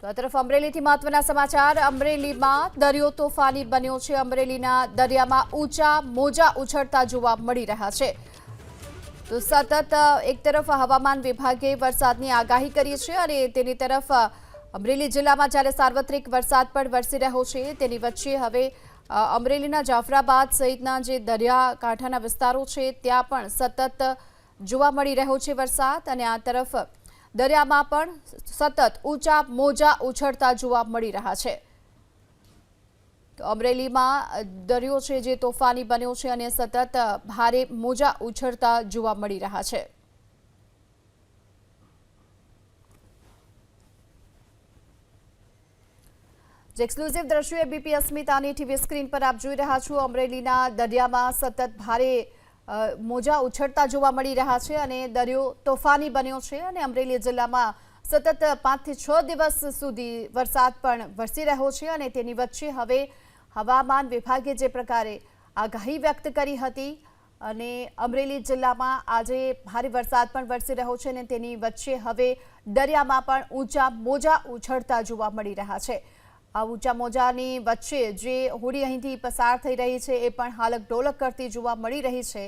તો આ તરફ અમરેલીથી મહત્વના સમાચાર અમરેલીમાં દરિયો તોફાની બન્યો છે। અમરેલીના દરિયામાં ઊંચા મોજા ઉછળતા જોવા મળી રહ્યા છે। તો સતત એક તરફ હવામાન વિભાગે વરસાદની આગાહી કરી છે અને તેની તરફ અમરેલી જિલ્લામાં જ્યારે સાર્વત્રિક વરસાદ પણ વરસી રહ્યો છે તેની વચ્ચે હવે અમરેલીના જાફરાબાદ સહિતના જે દરિયાકાંઠાના વિસ્તારો છે ત્યાં પણ સતત જોવા મળી રહ્યો છે વરસાદ અને આ તરફ દરિયામાં પણ સતત ઊંચા મોજા ઉછળતા જોવા મળી રહ્યા છે। તો અમરેલીમાં દરિયો છે જે તોફાની બન્યો છે અને સતત ભારે મોજા ઉછળતા જોવા મળી રહ્યા છે। જે એક્સક્લુઝિવ દ્રશ્યો એબીપી અસ્મિતાની ટીવી સ્ક્રીન પર આપ જોઈ રહ્યા છો। અમરેલીના દરિયામાં સતત ભારે મોજા ઉછળતા જોવા મળી રહ્યા છે અને દરિયો તોફાની બન્યો છે અને અમરેલી જિલ્લામાં સતત 5 થી 6 દિવસ સુધી વરસાદ પણ વરસી રહ્યો છે અને તેની વચ્ચે હવે હવામાન વિભાગે જે પ્રકારે આગાહી વ્યક્ત કરી હતી અને અમરેલી જિલ્લામાં આજે ભારે વરસાદ પણ વરસી રહ્યો છે અને તેની વચ્ચે હવે દરિયામાં પણ ઊંચા મોજા ઉછળતા જોવા મળી રહ્યા છે। આ ઊંચા મોજાની વચ્ચે જે હોડી અહીંથી પસાર થઈ રહી છે એ પણ હાલક ડોલક કરતી જોવા મળી રહી છે।